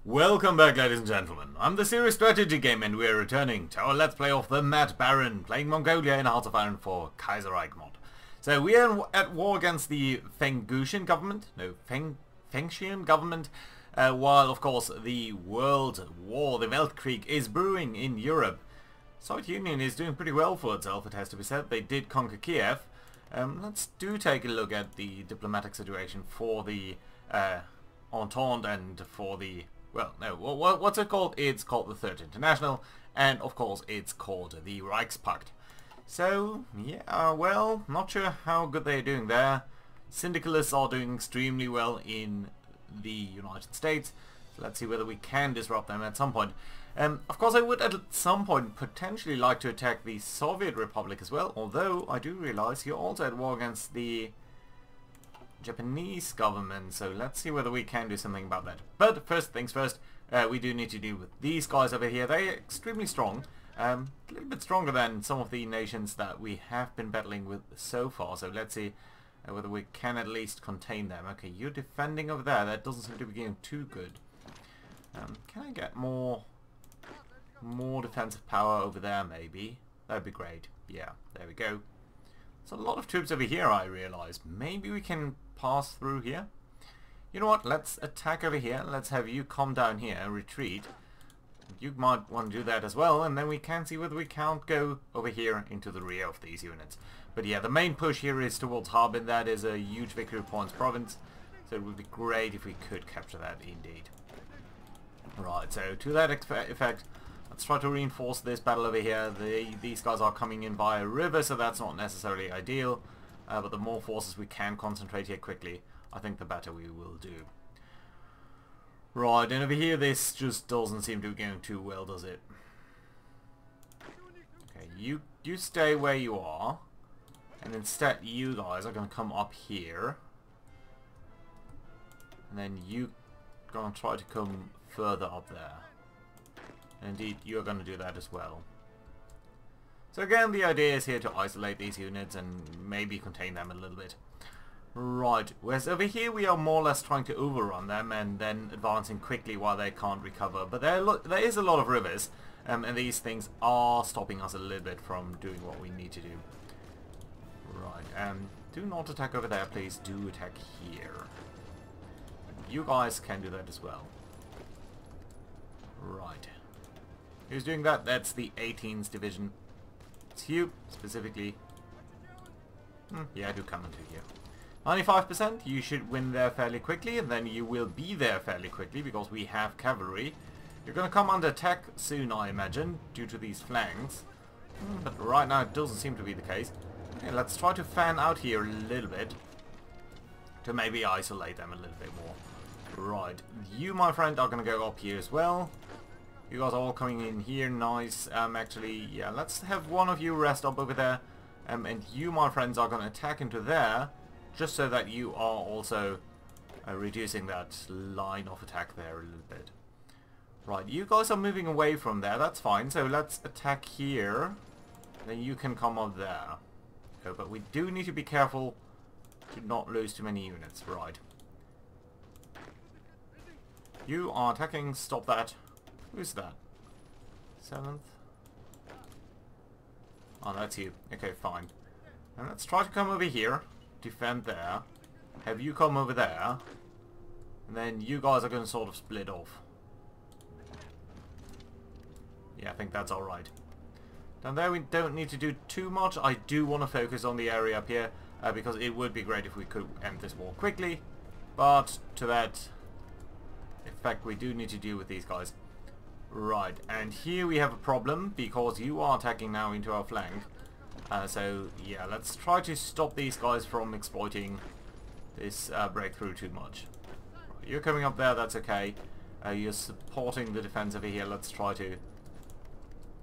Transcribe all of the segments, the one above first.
Welcome back, ladies and gentlemen. I'm the Serious Strategy Game and we're returning to our Let's Play of the Mad Baron, playing Mongolia in Hearts of Iron for Kaiserreich mod. So we are at war against the Fengshan government, while of course the World War, the Weltkrieg, is brewing in Europe. Soviet Union is doing pretty well for itself, it has to be said. They did conquer Kiev. Let's take a look at the diplomatic situation for the Entente and for the... Well, no, what's it called? It's called the Third International, and of course it's called the Reichspakt. So, yeah, well, not sure how good they're doing there. Syndicalists are doing extremely well in the United States, so let's see whether we can disrupt them at some point. Of course I would at some point potentially like to attack the Soviet Republic as well, although I do realize you're also at war against the Japanese government, so let's see whether we can do something about that. But first things first, we do need to deal with these guys over here. They're extremely strong, a little bit stronger than some of the nations that we have been battling with so far, so let's see whether we can at least contain them. Okay, you're defending over there, that doesn't seem to be getting too good. Can I get more defensive power over there maybe? That'd be great. Yeah, there we go. There's a lot of troops over here, I realize. Maybe we can pass through here. You know what, let's attack over here. Let's have you come down here and retreat. You might want to do that as well, and then we can see whether we can't go over here into the rear of these units. But yeah, the main push here is towards Harbin. That is a huge victory points province, so it would be great if we could capture that indeed. Right, so to that effect, let's try to reinforce this battle over here. These guys are coming in by a river, so that's not necessarily ideal. But the more forces we can concentrate here quickly, I think the better we will do. Right, and over here this just doesn't seem to be going too well, does it? Okay, you stay where you are. And instead you guys are going to come up here. And then you going to try to come further up there. Indeed, you're going to do that as well. So again, the idea is here to isolate these units and maybe contain them a little bit. Right, whereas over here we are more or less trying to overrun them and then advancing quickly while they can't recover. But there is a lot of rivers, and these things are stopping us a little bit from doing what we need to do. Right, do not attack over there, please. Do attack here. You guys can do that as well. Right. Who's doing that? That's the 18th Division. It's you, specifically. Yeah, do come into here. 95%, you should win there fairly quickly, and then you will be there fairly quickly, because we have cavalry. You're going to come under attack soon, I imagine, due to these flanks. But right now it doesn't seem to be the case. Okay, let's try to fan out here a little bit, to maybe isolate them a little bit more. Right, you, my friend, are going to go up here as well. You guys are all coming in here, nice. Actually, yeah, let's have one of you rest up over there. And you, my friends, are going to attack into there, just so that you are also reducing that line of attack there a little bit. Right, you guys are moving away from there, that's fine. So let's attack here. Then you can come up there. Oh, but we do need to be careful to not lose too many units. Right. You are attacking, stop that. Who's that? 7th? Oh, that's you. Okay, fine. And let's try to come over here. Defend there. Have you come over there. And then you guys are going to sort of split off. Yeah, I think that's alright. Down there we don't need to do too much. I do want to focus on the area up here. Because it would be great if we could end this war quickly. But to that effect we do need to deal with these guys. Right, and here we have a problem because you are attacking now into our flank. So yeah, let's try to stop these guys from exploiting this breakthrough too much. Right, you're coming up there, that's okay. You're supporting the defense over here. Let's try to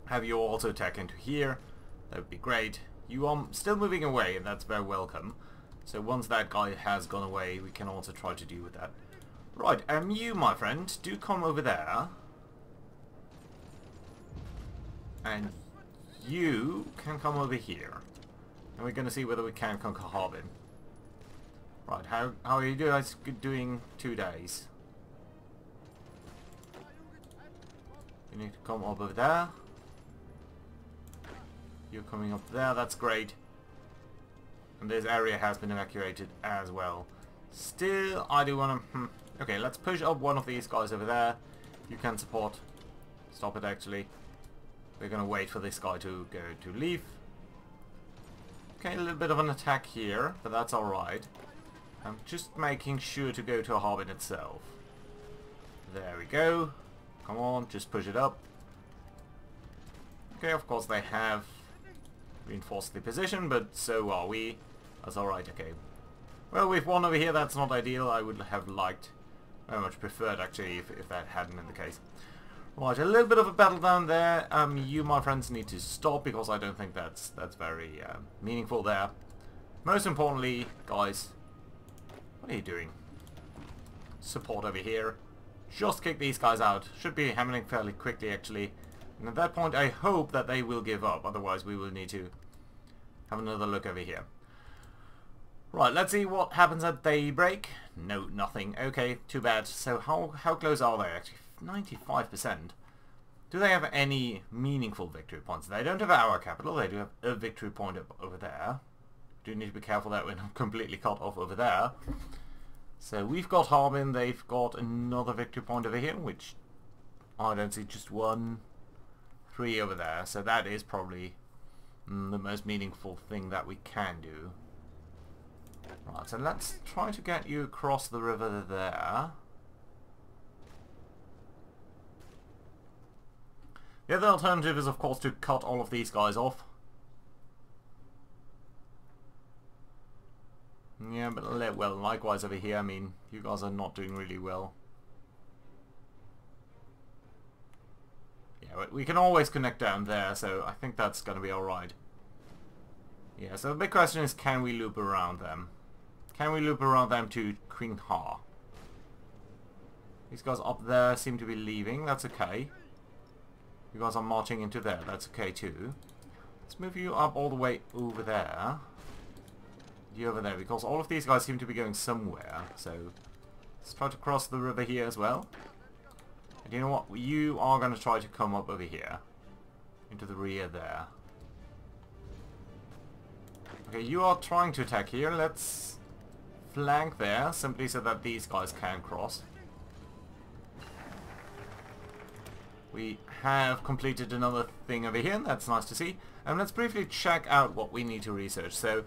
have you also attack into here. That would be great. You are still moving away, and that's very welcome. So once that guy has gone away, we can also try to deal with that. Right, you, my friend, do come over there. And you can come over here. And we're going to see whether we can conquer Harbin. Right, how are you guys doing 2 days? You need to come up over there. You're coming up there, that's great. And this area has been evacuated as well. Still, I do want to... Okay, let's push up one of these guys over there. You can support. Stop it, actually. We're going to wait for this guy to go to leave. Okay, a little bit of an attack here, but that's alright. I'm just making sure to go to a Harbin itself. There we go. Come on, just push it up. Okay, of course they have reinforced the position, but so are we. That's alright, okay. Well, we've won over here, that's not ideal. I would have liked, very much preferred actually, if that hadn't been the case. Right, a little bit of a battle down there. You, my friends, need to stop because I don't think that's very meaningful there. Most importantly, guys, what are you doing? Support over here. Just kick these guys out. Should be happening fairly quickly, actually. And at that point, I hope that they will give up. Otherwise, we will need to have another look over here. Right, let's see what happens at daybreak. No, nothing. Okay, too bad. So how close are they, actually? 95%. Do they have any meaningful victory points? They don't have our capital. They do have a victory point over there. Do need to be careful that we're not completely cut off over there. So we've got Harbin. They've got another victory point over here, which I don't see, just 1, 3 over there. So that is probably the most meaningful thing that we can do. Right, so let's try to get you across the river there. The other alternative is, of course, to cut all of these guys off. Yeah, but well, likewise over here, I mean, you guys are not doing really well. Yeah, but we can always connect down there, so I think that's going to be alright. Yeah, so the big question is, can we loop around them? Can we loop around them to Khanate? These guys up there seem to be leaving, that's okay. You guys are marching into there, that's okay too. Let's move you up all the way over there. You over there, because all of these guys seem to be going somewhere, so let's try to cross the river here as well. And you know what, you are going to try to come up over here, into the rear there. Okay, you are trying to attack here, let's flank there, simply so that these guys can cross. We have completed another thing over here, that's nice to see. And let's briefly check out what we need to research. So,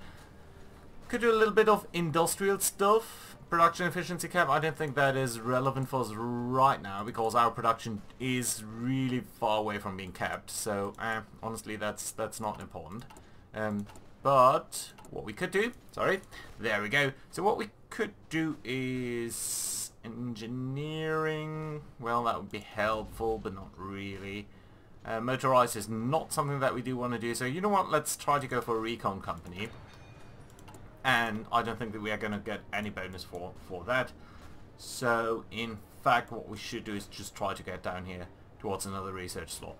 could do a little bit of industrial stuff. Production efficiency cap, I don't think that is relevant for us right now, because our production is really far away from being capped. So, honestly, that's not important. But, what we could do, sorry, there we go. So what we could do is engineering. Well, that would be helpful, but not really. Motorized is not something that we do want to do. So you know what, let's try to go for a recon company. And I don't think that we are going to get any bonus for that. So in fact, what we should do is just try to get down here towards another research slot.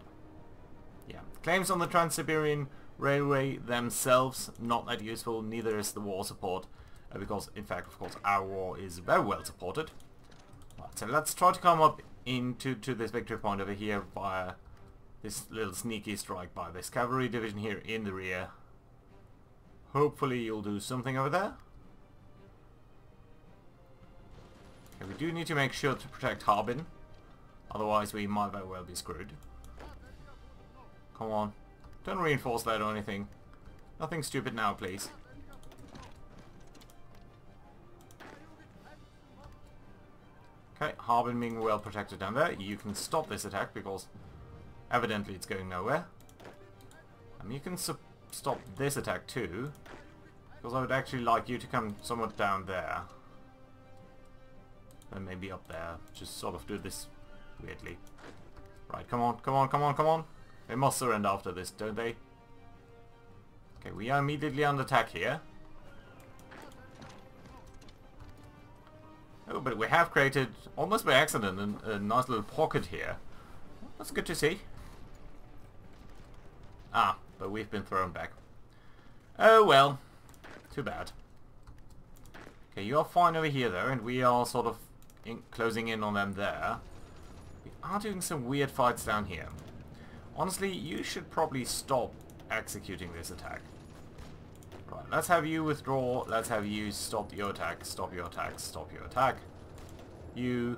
Yeah, claims on the Trans-Siberian Railway themselves, not that useful, neither is the war support, because in fact, of course, our war is very well supported. Right, so let's try to come up into this victory point over here via this little sneaky strike by this cavalry division here in the rear. Hopefully you'll do something over there. Okay, we do need to make sure to protect Harbin, otherwise we might very well be screwed. Come on. Don't reinforce that or anything. Nothing stupid now, please. Okay, Harbin being well protected down there. You can stop this attack because evidently it's going nowhere. And you can stop this attack too, because I would actually like you to come somewhat down there. And maybe up there. Just sort of do this weirdly. Right, come on, come on, come on, come on. They must surrender after this, don't they? Okay, we are immediately under attack here. Oh, but we have created, almost by accident, a nice little pocket here. That's good to see. Ah, but we've been thrown back. Oh well, too bad. Okay, you are fine over here though, and we are sort of closing in on them there. We are doing some weird fights down here. Honestly, you should probably stop executing this attack. Right, let's have you withdraw. Let's have you stop your attack, stop your attack, stop your attack. You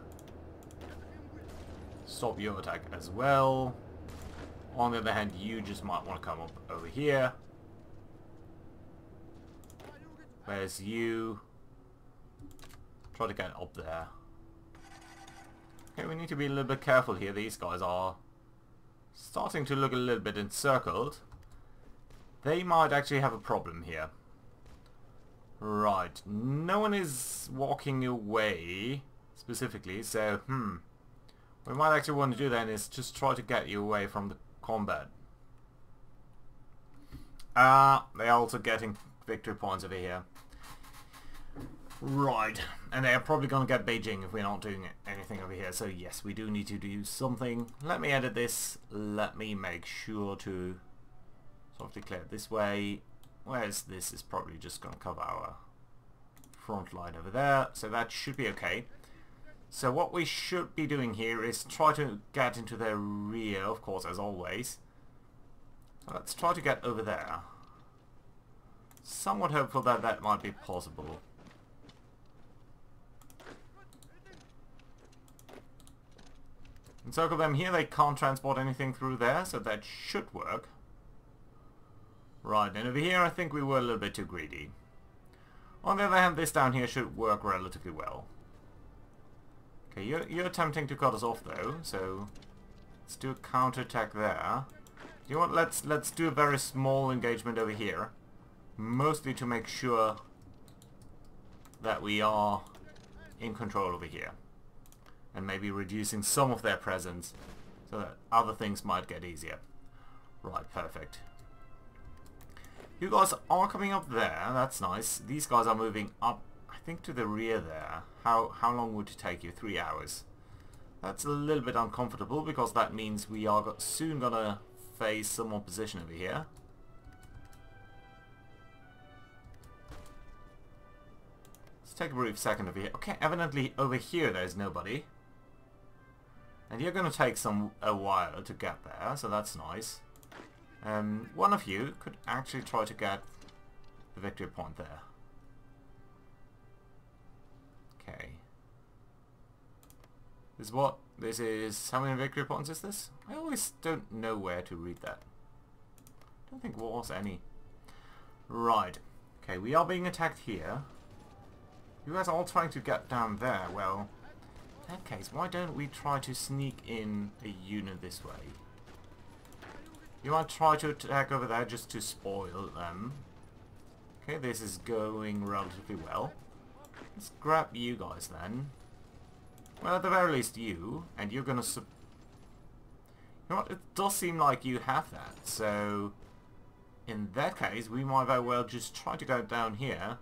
stop your attack as well. On the other hand, you just might want to come up over here. Whereas you try to get up there. Okay, we need to be a little bit careful here. These guys are starting to look a little bit encircled. They might actually have a problem here. Right, no one is walking away specifically, so what we might actually want to do then is just try to get you away from the combat. They're also getting victory points over here. Right, and they're probably going to get Beijing if we're not doing anything over here, so yes, we do need to do something. Let me edit this, let me make sure to sort of declare it this way, whereas this is probably just going to cover our front line over there, so that should be okay. So what we should be doing here is try to get into their rear, of course, as always. So let's try to get over there. Somewhat hopeful that that might be possible. Encircle them here, they can't transport anything through there, so that should work. Right, and over here I think we were a little bit too greedy. On the other hand, this down here should work relatively well. Okay, you're attempting to cut us off though, so let's do a counterattack there. You know what, let's do a very small engagement over here. Mostly to make sure that we are in control over here. And maybe reducing some of their presence so that other things might get easier. Right, perfect. You guys are coming up there, that's nice. These guys are moving up, I think, to the rear there. How long would it take you? 3 hours. That's a little bit uncomfortable because that means we are soon gonna face some opposition over here. Let's take a brief second over here. Okay, evidently over here there's nobody. And you're going to take a while to get there, so that's nice. One of you could actually try to get the victory point there. Okay. This is how many victory points is this? I always don't know where to read that. I don't think there was any. Right. Okay, we are being attacked here. You guys are all trying to get down there. Well, in that case, why don't we try to sneak in a unit this way? You might try to attack over there just to spoil them. Okay, this is going relatively well. Let's grab you guys then. Well, at the very least you, and you're gonna you know what, it does seem like you have that, so in that case we might very well just try to go down here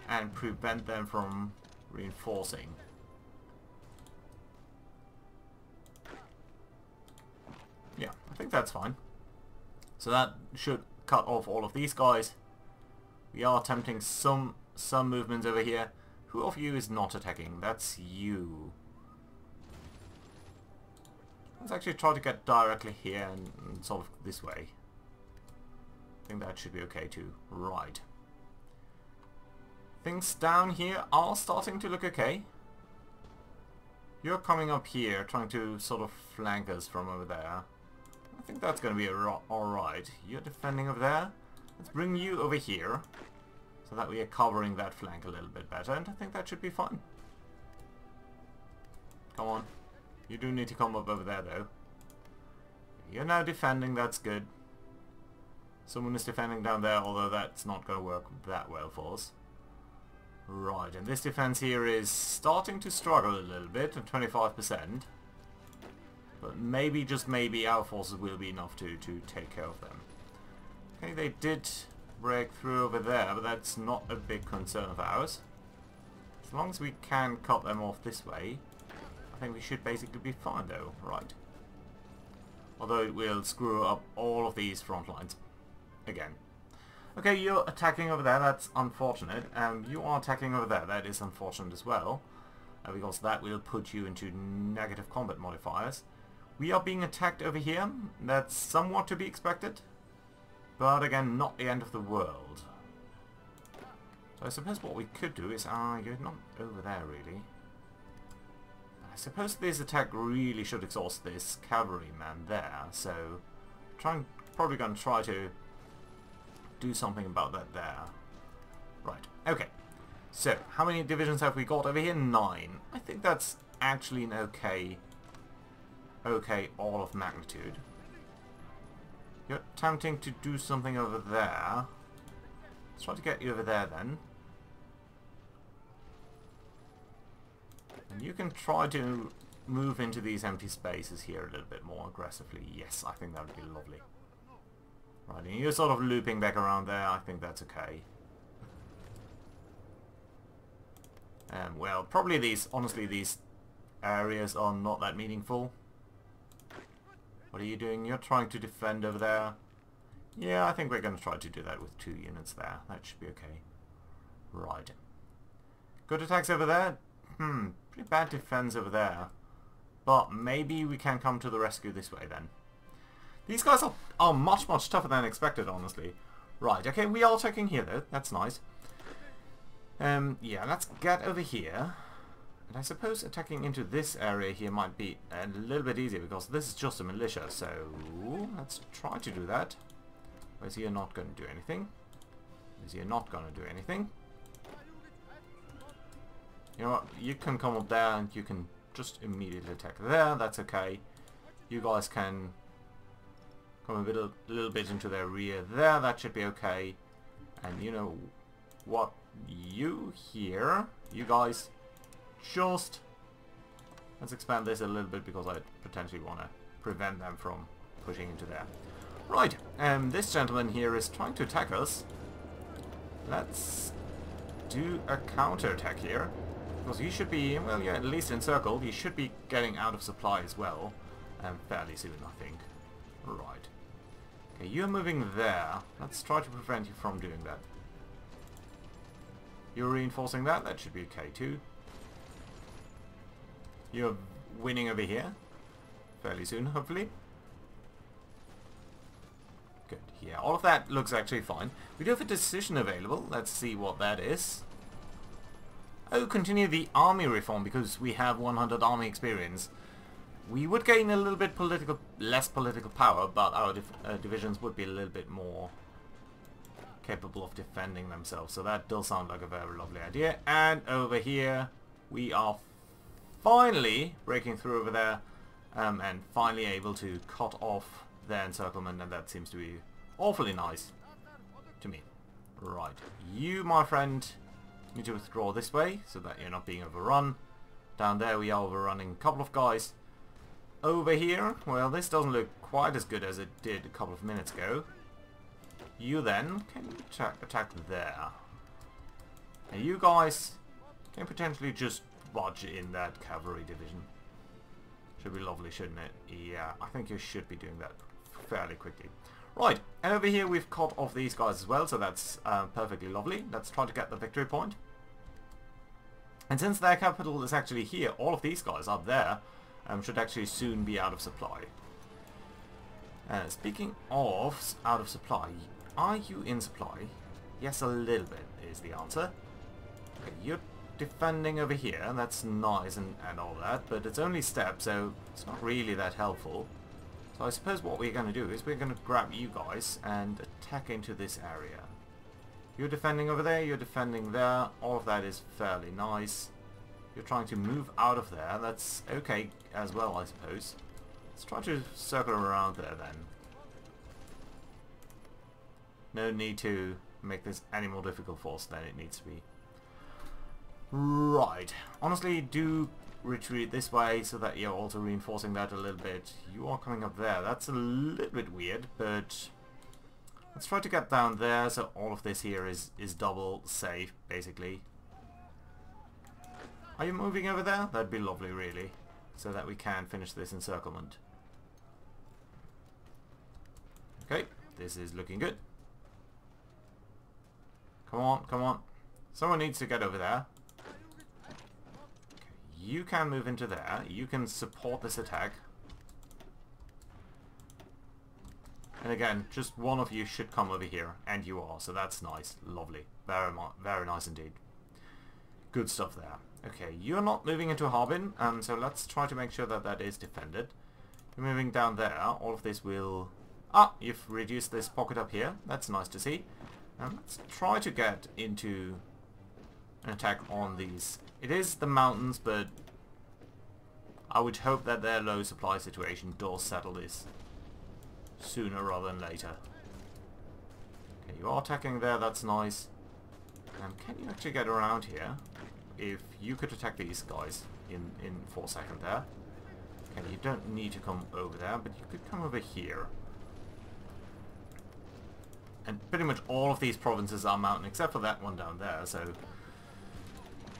and prevent them from reinforcing. Yeah, I think that's fine. So that should cut off all of these guys. We are attempting some movements over here. Who of you is not attacking? That's you. Let's actually try to get directly here and sort of this way. I think that should be okay too. Right. Things down here are starting to look okay. You're coming up here, trying to sort of flank us from over there. I think that's going to be alright. You're defending over there. Let's bring you over here, so that we are covering that flank a little bit better, and I think that should be fine. Come on. You do need to come up over there, though. You're now defending, that's good. Someone is defending down there, although that's not going to work that well for us. Right, and this defense here is starting to struggle a little bit, at 25%. But maybe, just maybe, our forces will be enough to take care of them. Okay, they did break through over there, but that's not a big concern of ours. As long as we can cut them off this way, I think we should basically be fine though, right? Although it will screw up all of these front lines again. Okay, you're attacking over there, that's unfortunate. You are attacking over there, that is unfortunate as well. because that will put you into negative combat modifiers. We are being attacked over here. That's somewhat to be expected. But again, not the end of the world. So I suppose what we could do is... you're not over there, really. I suppose this attack really should exhaust this cavalryman there. So, probably going to try to do something about that there. Right, okay. So, how many divisions have we got over here? 9. I think that's actually an okay all of magnitude. You're attempting to do something over there. Let's try to get you over there then. And you can try to move into these empty spaces here a little bit more aggressively. Yes, I think that would be lovely. Right, and you're sort of looping back around there. I think that's okay. Well, probably honestly, these areas are not that meaningful. What are you doing? You're trying to defend over there. Yeah, I think we're going to try to do that with 2 units there. That should be okay. Right. Good attacks over there. Pretty bad defense over there. But maybe we can come to the rescue this way then. These guys are much, much tougher than expected, honestly. Right, okay, we are taking here though. That's nice. Yeah, let's get over here. And I suppose attacking into this area here might be a little bit easier because this is just a militia. So let's try to do that. Whereas you're not going to do anything. Whereas you're not going to do anything. You know what? You can come up there and you can just immediately attack there. That's okay. You guys can come a little bit into their rear there. That should be okay. And you know what? You here, you guys, just let's expand this a little bit because I potentially want to prevent them from pushing into there. Right, this gentleman here is trying to attack us. Let's do a counter-attack here. Because he should be, well, yeah, at least encircled. He should be getting out of supply as well. Fairly soon, I think. Right. Okay, you're moving there. Let's try to prevent you from doing that. You're reinforcing that. That should be okay too. You're winning over here. Fairly soon, hopefully. Good. Yeah, all of that looks actually fine. We do have a decision available. Let's see what that is. Oh, continue the army reform because we have 100 army experience. We would gain a little bit less political power, but our divisions would be a little bit more capable of defending themselves. So that does sound like a very lovely idea. And over here, we are finally breaking through over there and finally able to cut off their encirclement, and that seems to be awfully nice to me. Right, you, my friend, need to withdraw this way so that you're not being overrun. Down there we are overrunning a couple of guys. Over here, well, this doesn't look quite as good as it did a couple of minutes ago. You then can attack there. And you guys can potentially just lodge in that cavalry division. Should be lovely, shouldn't it? Yeah, I think you should be doing that fairly quickly. Right, and over here we've cut off these guys as well, so that's perfectly lovely. Let's try to get the victory point. And since their capital is actually here, all of these guys up there should actually soon be out of supply. Speaking of out of supply, are you in supply? Yes, a little bit is the answer. Okay, you're defending over here, that's nice and all that, but it's only steps, so it's not really that helpful. So I suppose what we're going to do is we're going to grab you guys and attack into this area. You're defending over there, you're defending there, all of that is fairly nice. You're trying to move out of there, that's okay as well, I suppose. Let's try to circle around there then. No need to make this any more difficult for us than it needs to be. Right, honestly, do retreat this way so that you're also reinforcing that a little bit. You are coming up there, that's a little bit weird, but let's try to get down there so all of this here is double safe, basically. Are you moving over there? That'd be lovely, really, so that we can finish this encirclement. Okay, this is looking good. Come on, come on. Someone needs to get over there. Okay, you can move into there. You can support this attack. And again, just one of you should come over here, and you are, so that's nice. Lovely. Very nice indeed. Good stuff there. Okay, you're not moving into Harbin, so let's try to make sure that that is defended. You're moving down there. All of this will... Ah, you've reduced this pocket up here. That's nice to see. Let's try to get into an attack on these. It is the mountains, but I would hope that their low supply situation does settle this sooner rather than later. Okay, you are attacking there, that's nice. Can you actually get around here? If you could attack these guys in for a second there. Okay, you don't need to come over there, but you could come over here. And pretty much all of these provinces are mountain, except for that one down there, so...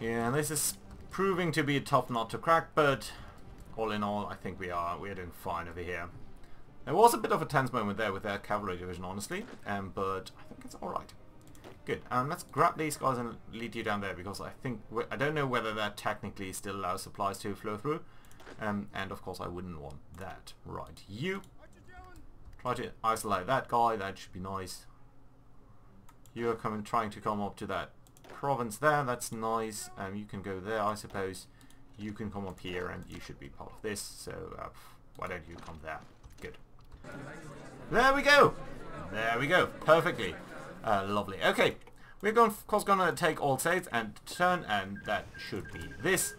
Yeah, this is proving to be a tough nut to crack, but all in all, I think we are doing fine over here. There was a bit of a tense moment there with their cavalry division, honestly, but I think it's alright. Good. Let's grab these guys and lead you down there, because I think... I don't know whether that technically still allows supplies to flow through. And of course I wouldn't want that. Right, you try to isolate that guy, that should be nice. You're trying to come up to that province there, that's nice. You can go there, I suppose. You can come up here and you should be part of this, so why don't you come there? Good. There we go! There we go, perfectly. Lovely. Okay, we're of course going to take all states and turn, and that should be this.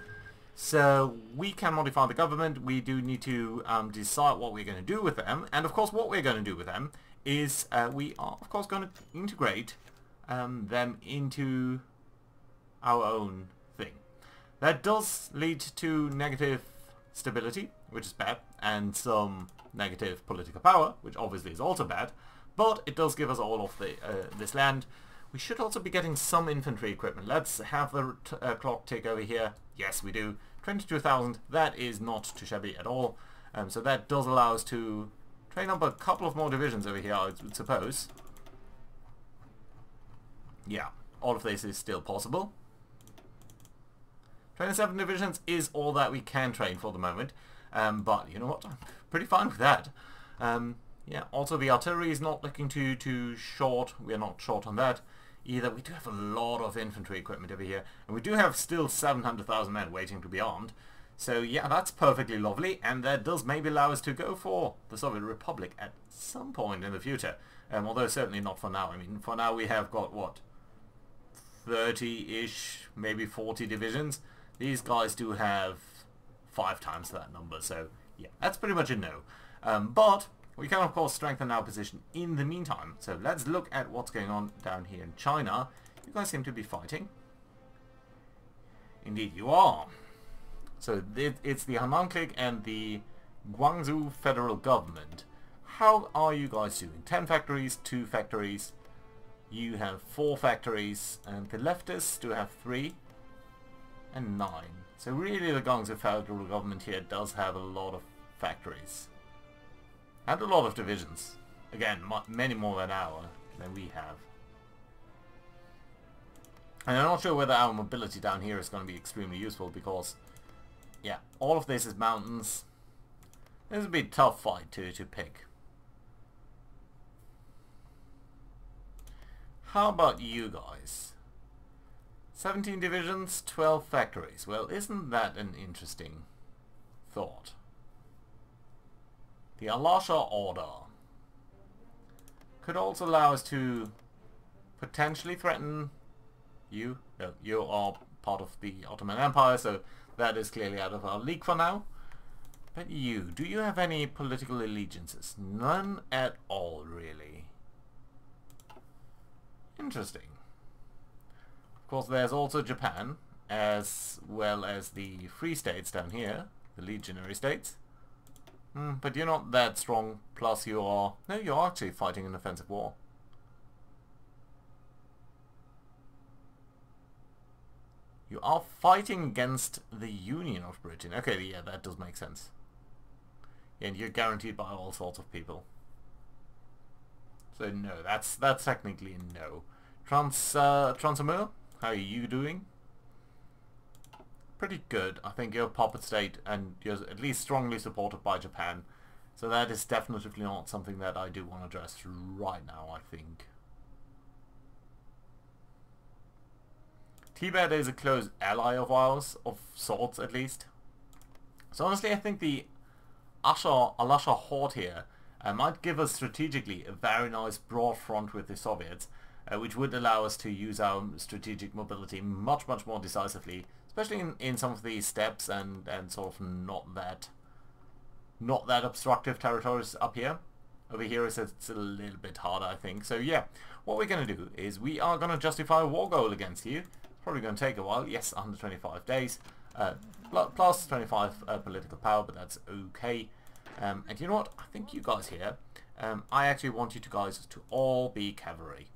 So we can modify the government. We do need to decide what we're going to do with them, and of course what we're going to do with them is we are of course going to integrate them into our own thing. That does lead to negative stability, which is bad, and some negative political power, which obviously is also bad, but it does give us all of the this land. We should also be getting some infantry equipment. Let's have the clock tick over here. Yes, we do. 22,000. That is not too shabby at all. So that does allow us to train up a couple of more divisions over here, I would suppose. Yeah, all of this is still possible. 27 divisions is all that we can train for the moment. But you know what? I'm pretty fine with that. Yeah, also the artillery is not looking too short. We're not short on that either. We do have a lot of infantry equipment over here, and we do have still 700,000 men waiting to be armed. So yeah, that's perfectly lovely, and that does maybe allow us to go for the Soviet Republic at some point in the future. Although certainly not for now. I mean, for now we have got, what, 30-ish, maybe 40 divisions. These guys do have 5 times that number, so yeah, that's pretty much a no. But we can of course strengthen our position in the meantime. So let's look at what's going on down here in China. You guys seem to be fighting. Indeed you are. So it's the Hanan Clique and the Guangzhou federal government. How are you guys doing? 10 factories, 2 factories. You have 4 factories, and the leftists do have 3 and 9. So really the Guangzhou federal government here does have a lot of factories. And a lot of divisions. Again, many more than we have. And I'm not sure whether our mobility down here is going to be extremely useful, because, yeah, all of this is mountains. This will be a tough fight to pick. How about you guys? 17 divisions, 12 factories. Well, isn't that an interesting thought? The Alasha Order could also allow us to potentially threaten you. No, you are part of the Ottoman Empire, so that is clearly out of our league for now. But you, do you have any political allegiances? None at all, really. Interesting. Of course, there's also Japan, as well as the Free States down here, the Legionary States. But you're not that strong, plus you are... No, you're actually fighting an offensive war. You are fighting against the Union of Britain. Okay, yeah, that does make sense. And you're guaranteed by all sorts of people. So no, that's technically a no. Transamur, how are you doing? pretty good. I think you're a puppet state and you're at least strongly supported by Japan. So that is definitely not something that I do want to address right now, I think. Tibet is a close ally of ours, of sorts at least. So honestly, I think the Alasha Horde here might give us strategically a very nice broad front with the Soviets, which would allow us to use our strategic mobility much more decisively, especially in some of these steppes and sort of not that obstructive territories up here. Over here it's a little bit harder, I think. So yeah, what we're going to do is we are going to justify a war goal against you. Probably going to take a while. Yes, 125 days. Plus 25 political power, but that's okay. And you know what? I think you guys here, I actually want you guys to all be cavalry.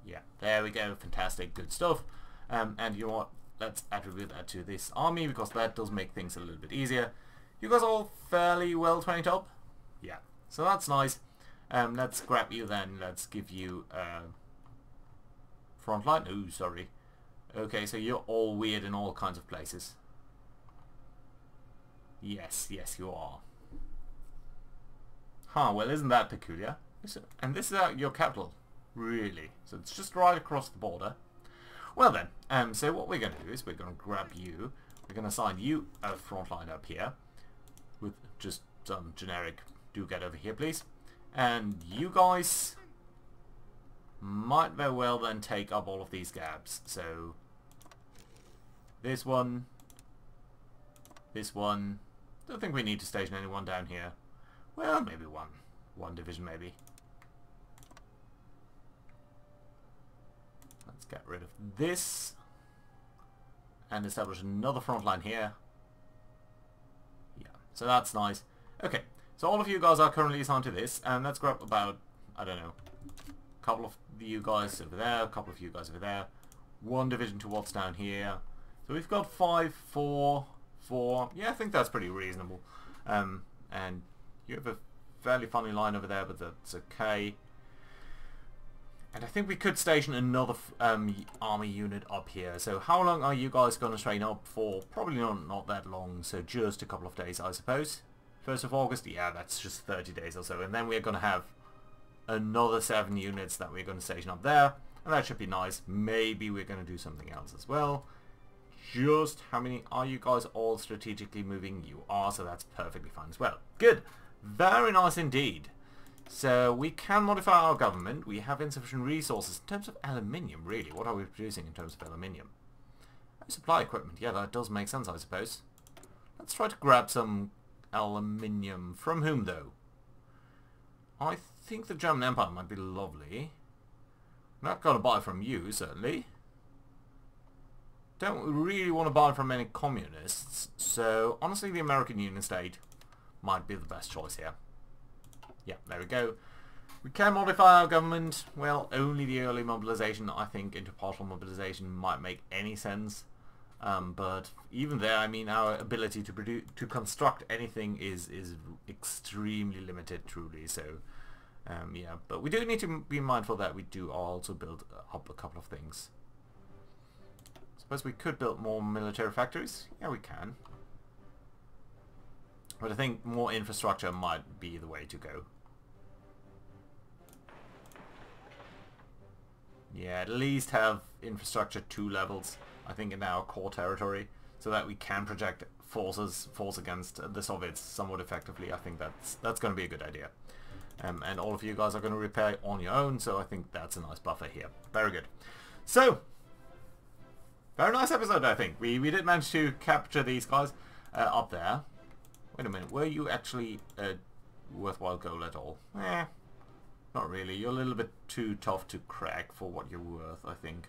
Yeah, there we go. Fantastic. Good stuff. And you know what? Let's attribute that to this army, because that does make things a little bit easier. You guys all fairly well trained up? Yeah. So that's nice. Let's grab you then. Let's give you frontline. Oh, sorry. Okay, so you're all weird in all kinds of places. Yes, you are. Huh, well, isn't that peculiar? And this is your capital. Really? So it's just right across the border. Well then, so what we're going to do is we're going to grab you. We're going to assign you a frontline up here. With just some generic, do get over here please. And you guys might very well then take up all of these gaps. So this one, don't think we need to station anyone down here. Well, maybe one division maybe. Let's get rid of this and establish another front line here. Yeah, so that's nice. Okay, so all of you guys are currently assigned to this, and let's grab about, I don't know, a couple of you guys over there, a couple of you guys over there, one division towards down here. So we've got 5, 4, 4. Yeah, I think that's pretty reasonable. And you have a fairly funny line over there, but that's okay. And I think we could station another army unit up here. So how long are you guys going to train up for? Probably not that long, so just a couple of days, I suppose. 1st of August, yeah, that's just 30 days or so. And then we're going to have another 7 units that we're going to station up there. And that should be nice. Maybe we're going to do something else as well. Just how many are you guys all strategically moving? You are, so that's perfectly fine as well. Good. Very nice indeed. So we can modify our government. We have insufficient resources in terms of aluminium, really. What are we producing in terms of aluminium? Supply equipment. Yeah, that does make sense, I suppose. Let's try to grab some aluminium. From whom, though? I think the German Empire might be lovely. I'm not going to buy from you, certainly. Don't really want to buy from any communists, so honestly the American Union State might be the best choice here. Yeah, there we go. We can modify our government. Well, only the early mobilization, I think, into partial mobilization might make any sense. But even there, I mean, our ability to construct anything is extremely limited, truly. So, yeah, but we do need to be mindful that we do also build up a couple of things. Suppose we could build more military factories. Yeah, we can. But I think more infrastructure might be the way to go. Yeah, at least have infrastructure 2 levels, I think, in our core territory, so that we can project force against the Soviets somewhat effectively. I think that's going to be a good idea. And all of you guys are going to repair on your own, so I think that's a nice buffer here. Very good. So, very nice episode, I think. We did manage to capture these guys up there. Wait a minute, were you actually a worthwhile goal at all? Eh, not really. You're a little bit too tough to crack for what you're worth, I think.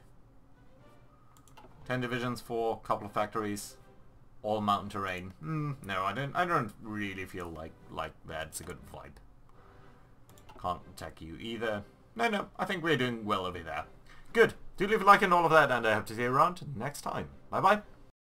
10 divisions for a couple of factories, all mountain terrain. No, I don't really feel like that's a good vibe. Can't attack you either. No, I think we're doing well over there. Good. Do leave a like and all of that, and I hope to see you around next time. Bye bye.